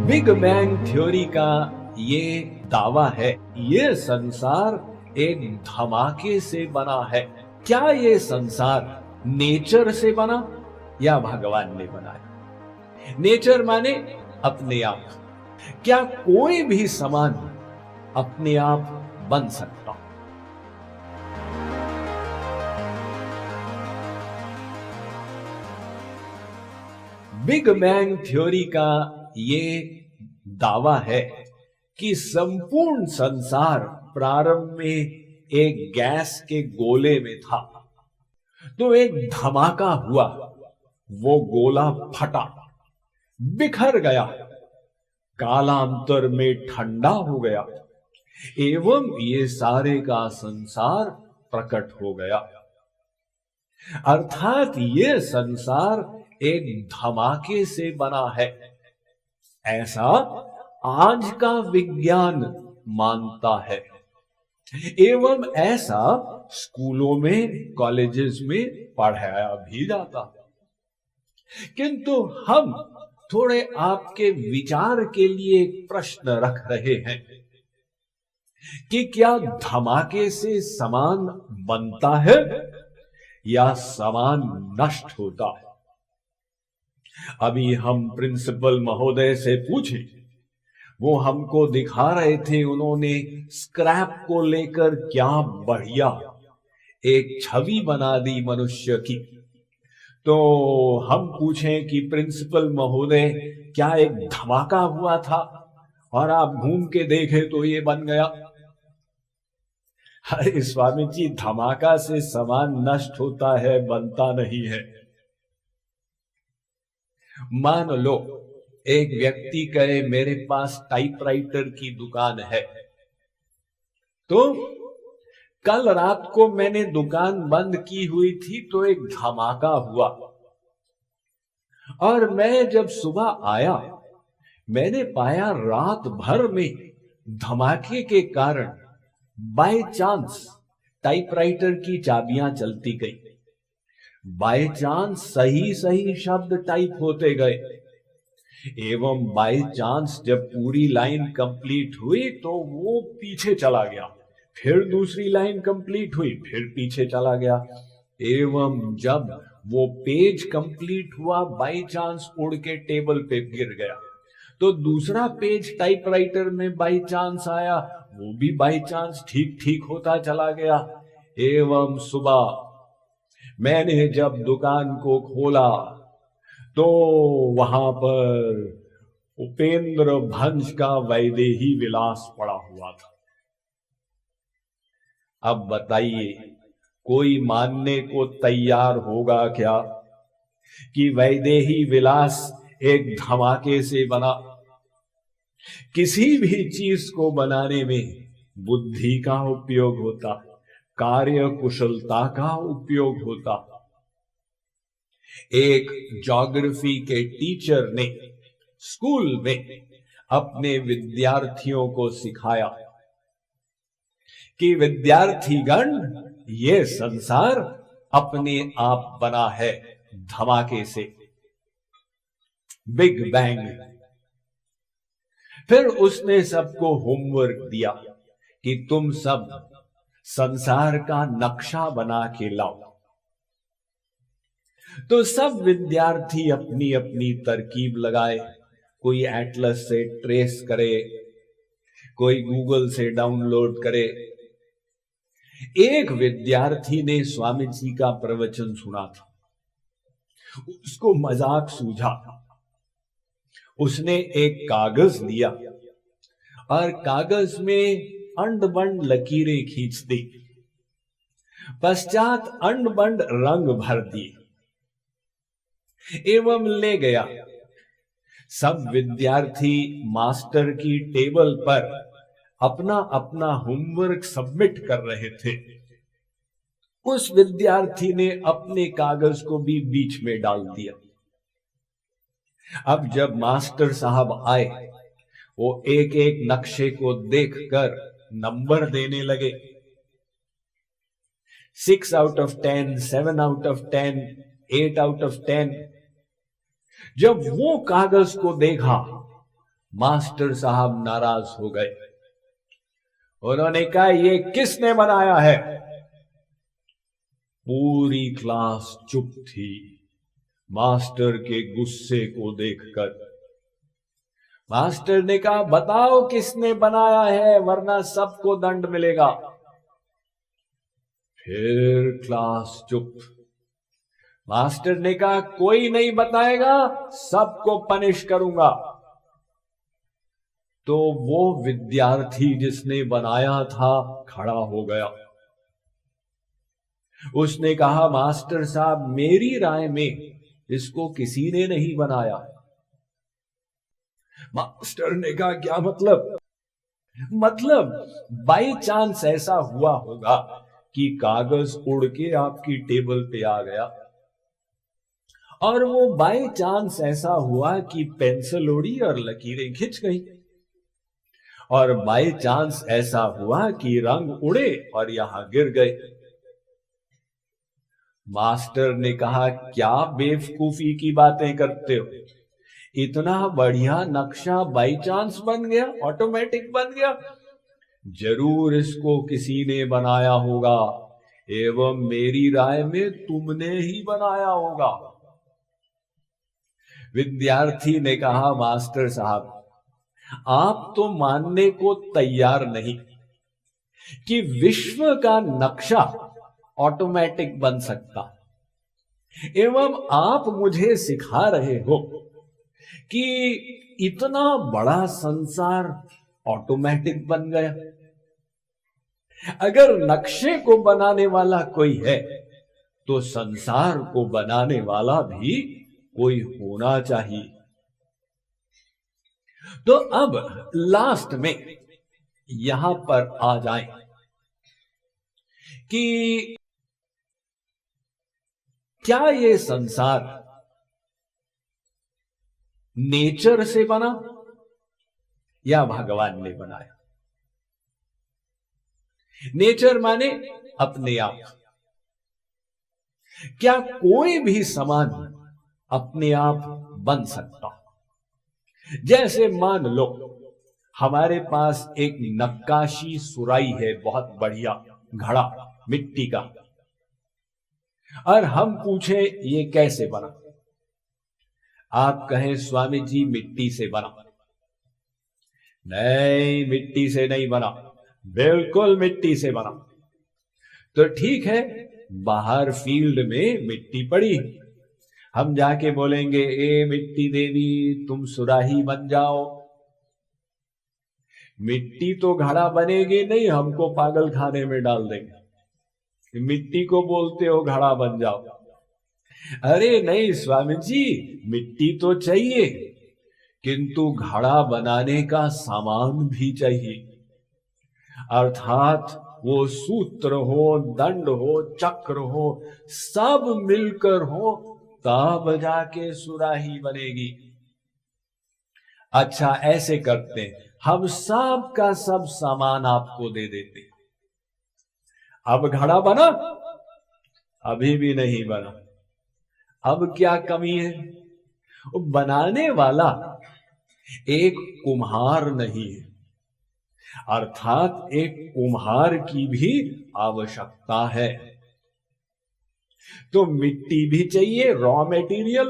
Big bang theory का ये दावा है, ये संसार एक धमाके से बना है। क्या ये संसार नेचर से बना या भगवान ने बनाया? नेचर माने अपने आप। क्या कोई भी सामान अपने आप बन सकता? बिग बैंग थ्योरी का ये दावा है कि संपूर्ण संसार प्रारंभ में एक गैस के गोले में था, तो एक धमाका हुआ, वो गोला फटा, बिखर गया, कालांतर में ठंडा हो गया एवं ये सारे का संसार प्रकट हो गया। अर्थात ये संसार एक धमाके से बना है, ऐसा आज का विज्ञान मानता है एवं ऐसा स्कूलों में, कॉलेजेस में पढ़ाया भी जाता है। किंतु हम थोड़े आपके विचार के लिए एक प्रश्न रख रहे हैं कि क्या धमाके से सामान बनता है या सामान नष्ट होता है? अभी हम प्रिंसिपल महोदय से पूछे, वो हमको दिखा रहे थे, उन्होंने स्क्रैप को लेकर क्या बढ़िया एक छवि बना दी मनुष्य की। तो हम पूछें कि प्रिंसिपल महोदय क्या एक धमाका हुआ था और आप घूम के देखे तो ये बन गया? अरे स्वामी जी, धमाका से सामान नष्ट होता है, बनता नहीं है। मान लो एक व्यक्ति कहे मेरे पास टाइपराइटर की दुकान है, तो कल रात को मैंने दुकान बंद की हुई थी तो एक धमाका हुआ और मैं जब सुबह आया मैंने पाया रात भर में धमाके के कारण बाय चांस टाइपराइटर की चाबियां चलती गई, बाय चांस सही सही शब्द टाइप होते गए एवं बाय चांस जब पूरी लाइन कंप्लीट हुई तो वो पीछे चला गया, फिर दूसरी लाइन कंप्लीट हुई, फिर पीछे चला गया एवं जब वो पेज कंप्लीट हुआ बाय चांस उड़ के टेबल पे गिर गया, तो दूसरा पेज टाइपराइटर में बाय चांस आया, वो भी बाय चांस ठीक ठीक होता चला गया एवं सुबह मैंने जब दुकान को खोला तो वहां पर उपेंद्र भंज का वैदेही विलास पड़ा हुआ था। अब बताइए, कोई मानने को तैयार होगा क्या कि वैदेही विलास एक धमाके से बना? किसी भी चीज को बनाने में बुद्धि का उपयोग होता, कार्य कुशलता का उपयोग होता। एक ज्योग्राफी के टीचर ने स्कूल में अपने विद्यार्थियों को सिखाया कि विद्यार्थीगण, ये संसार अपने आप बना है धमाके से, बिग बैंग। फिर उसने सबको होमवर्क दिया कि तुम सब संसार का नक्शा बना के लाओ। तो सब विद्यार्थी अपनी अपनी तरकीब लगाए, कोई एटलस से ट्रेस करे, कोई गूगल से डाउनलोड करे। एक विद्यार्थी ने स्वामी जी का प्रवचन सुना था, उसको मजाक सूझा। उसने एक कागज लिया और कागज में अंड बंड लकीरें खींच दी, पश्चात अंड बंड रंग भर दिए एवं ले गया। सब विद्यार्थी मास्टर की टेबल पर अपना अपना होमवर्क सबमिट कर रहे थे। उस विद्यार्थी ने अपने कागज को भी बीच में डाल दिया। अब जब मास्टर साहब आए, वो एक एक नक्शे को देखकर नंबर देने लगे, 6 out of 10, 7 out of 10, 8 out of 10। जब वो कागज को देखा मास्टर साहब नाराज हो गए। उन्होंने कहा, ये किसने बनाया है? पूरी क्लास चुप थी मास्टर के गुस्से को देखकर। मास्टर ने कहा, बताओ किसने बनाया है, वरना सबको दंड मिलेगा। फिर क्लास चुप। मास्टर ने कहा, कोई नहीं बताएगा, सबको पनिश करूंगा। तो वो विद्यार्थी जिसने बनाया था खड़ा हो गया। उसने कहा, मास्टर साहब, मेरी राय में इसको किसी ने नहीं बनाया। मास्टर ने कहा, क्या मतलब? मतलब बाई चांस ऐसा हुआ होगा कि कागज उड़ के आपकी टेबल पे आ गया, और वो बाई चांस ऐसा हुआ कि पेंसिल उड़ी और लकीरें खिंच गई, और बाई चांस ऐसा हुआ कि रंग उड़े और यहां गिर गए। मास्टर ने कहा, क्या बेवकूफी की बातें करते हो? इतना बढ़िया नक्शा बाई चांस बन गया, ऑटोमेटिक बन गया? जरूर इसको किसी ने बनाया होगा, एवं मेरी राय में तुमने ही बनाया होगा। विद्यार्थी ने कहा, मास्टर साहब, आप तो मानने को तैयार नहीं कि विश्व का नक्शा ऑटोमेटिक बन सकता, एवं आप मुझे सिखा रहे हो कि इतना बड़ा संसार ऑटोमेटिक बन गया। अगर नक्शे को बनाने वाला कोई है तो संसार को बनाने वाला भी कोई होना चाहिए। तो अब लास्ट में यहां पर आ जाएं कि क्या ये संसार नेचर से बना या भगवान ने बनाया? नेचर माने अपने आप। क्या कोई भी सामान अपने आप बन सकता? जैसे मान लो हमारे पास एक नक्काशी सुराई है, बहुत बढ़िया घड़ा मिट्टी का, और हम पूछे ये कैसे बना? आप कहें, स्वामी जी मिट्टी से बना। नहीं, मिट्टी से नहीं बना, बिल्कुल मिट्टी से बना। तो ठीक है, बाहर फील्ड में मिट्टी पड़ी, हम जाके बोलेंगे, ए मिट्टी देवी तुम सुराही बन जाओ। मिट्टी तो घड़ा बनेगी नहीं, हमको पागल खाने में डाल देंगे। मिट्टी को बोलते हो घड़ा बन जाओ। अरे नहीं स्वामी जी, मिट्टी तो चाहिए, किंतु घड़ा बनाने का सामान भी चाहिए, अर्थात वो सूत्र हो, दंड हो, चक्र हो, सब मिलकर हो, तब जाके सुराही बनेगी। अच्छा, ऐसे करते हैं, हम सब का सब सामान आपको दे देते। अब घड़ा बना? अभी भी नहीं बना। अब क्या कमी है? वो बनाने वाला एक कुम्हार नहीं है, अर्थात एक कुम्हार की भी आवश्यकता है। तो मिट्टी भी चाहिए, रॉ मटेरियल,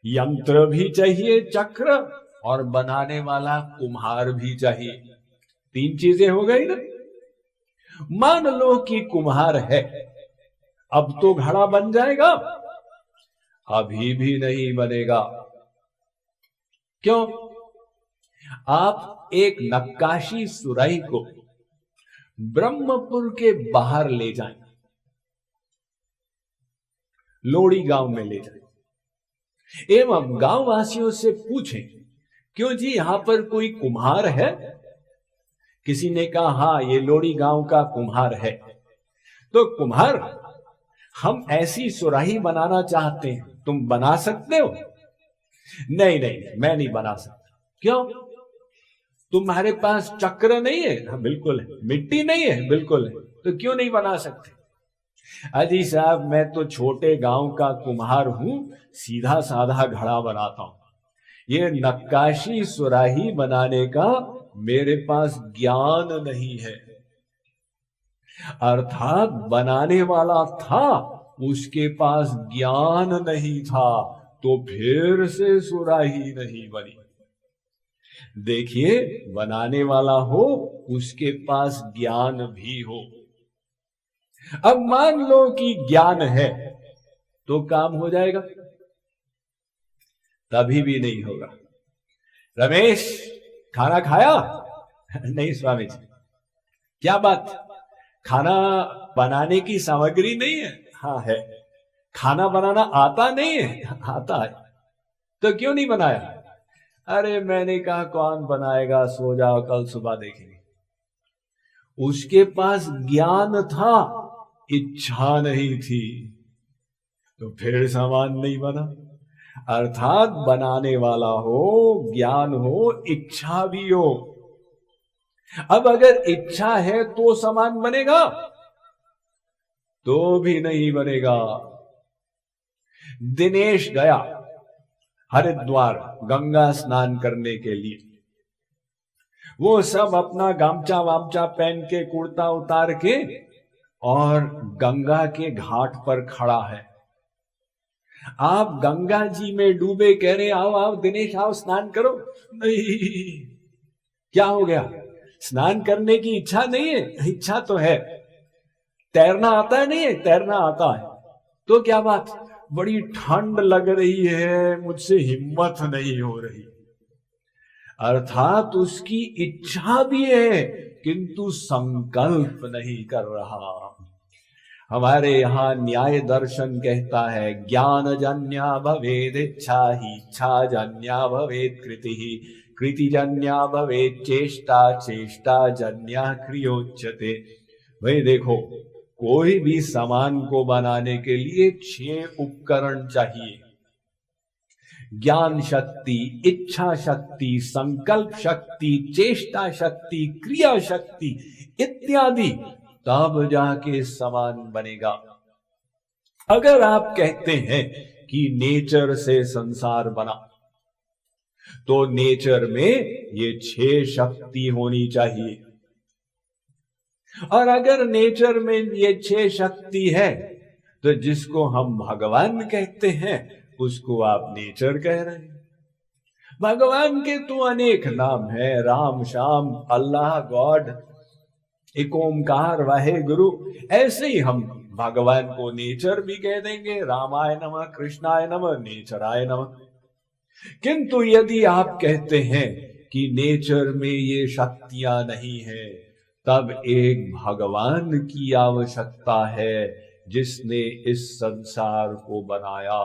यंत्र भी चाहिए, चक्र, और बनाने वाला कुम्हार भी चाहिए। 3 चीजें हो गई ना। मान लो कि कुम्हार है, अब तो घड़ा बन जाएगा? अभी भी नहीं बनेगा। क्यों? आप एक नक्काशी सुराही को ब्रह्मपुर के बाहर ले जाएं, लोड़ी गांव में ले जाएं, एवं गांव वासियों से पूछें, क्यों जी यहां पर कोई कुम्हार है? किसी ने कहा, हां ये लोड़ी गांव का कुम्हार है। तो कुम्हार, हम ऐसी सुराही बनाना चाहते हैं, तुम बना सकते हो? नहीं नहीं, मैं नहीं बना सकता। क्यों? तुम्हारे पास चक्र नहीं है? हाँ, बिल्कुल है। मिट्टी नहीं है? बिल्कुल है। तो क्यों नहीं बना सकते? अजी साहब, मैं तो छोटे गांव का कुम्हार हूं, सीधा साधा घड़ा बनाता हूं, ये नक्काशी सुराही बनाने का मेरे पास ज्ञान नहीं है। अर्थात बनाने वाला था, उसके पास ज्ञान नहीं था, तो फिर से सुराही नहीं बनी। देखिए, बनाने वाला हो, उसके पास ज्ञान भी हो। अब मान लो कि ज्ञान है तो काम हो जाएगा? तभी भी नहीं होगा। रमेश, खाना खाया? नहीं स्वामी जी। क्या बात, खाना बनाने की सामग्री नहीं है? हाँ है। खाना बनाना आता नहीं है? आता है। तो क्यों नहीं बनाया? अरे मैंने कहा कौन बनाएगा, सो जाओ, कल सुबह देखेंगे। उसके पास ज्ञान था, इच्छा नहीं थी, तो फिर सामान नहीं बना। अर्थात बनाने वाला हो, ज्ञान हो, इच्छा भी हो। अब अगर इच्छा है तो सामान बनेगा? तो भी नहीं बनेगा। दिनेश गया हरिद्वार गंगा स्नान करने के लिए। वो सब अपना गामचा वामचा पहन के, कुर्ता उतार के, और गंगा के घाट पर खड़ा है। आप गंगा जी में डूबे, कह रहे आओ आओ दिनेश, आओ स्नान करो। नहीं, क्या हो गया? स्नान करने की इच्छा नहीं है? इच्छा तो है। तैरना आता है? नहीं है, तैरना आता है। तो क्या बात, बड़ी ठंड लग रही है, मुझसे हिम्मत नहीं हो रही। अर्थात उसकी इच्छा भी है किंतु संकल्प नहीं कर रहा। हमारे यहां न्याय दर्शन कहता है, ज्ञान जन्या भवेद इच्छा ही, इच्छा जन्या भवेद कृति ही, कृति जन्या भवेद चेष्टा, चेष्टा जन्या क्रियोच्यते। भाई देखो, कोई भी सामान को बनाने के लिए 6 उपकरण चाहिए। ज्ञान शक्ति, इच्छा शक्ति, संकल्प शक्ति, चेष्टा शक्ति, क्रिया शक्ति इत्यादि, तब जाके सामान बनेगा। अगर आप कहते हैं कि नेचर से संसार बना, तो नेचर में ये 6 शक्ति होनी चाहिए। और अगर नेचर में ये 6 शक्ति है, तो जिसको हम भगवान कहते हैं उसको आप नेचर कह रहे हैं। भगवान के तो अनेक नाम है, राम, श्याम, अल्लाह, गॉड, एक ओंकार, वाहे गुरु। ऐसे ही हम भगवान को नेचर भी कह देंगे, रामाय नमः, कृष्णाय नमः, नेचराय नमः। किंतु यदि आप कहते हैं कि नेचर में ये शक्तियां नहीं है, तब एक भगवान की आवश्यकता है जिसने इस संसार को बनाया।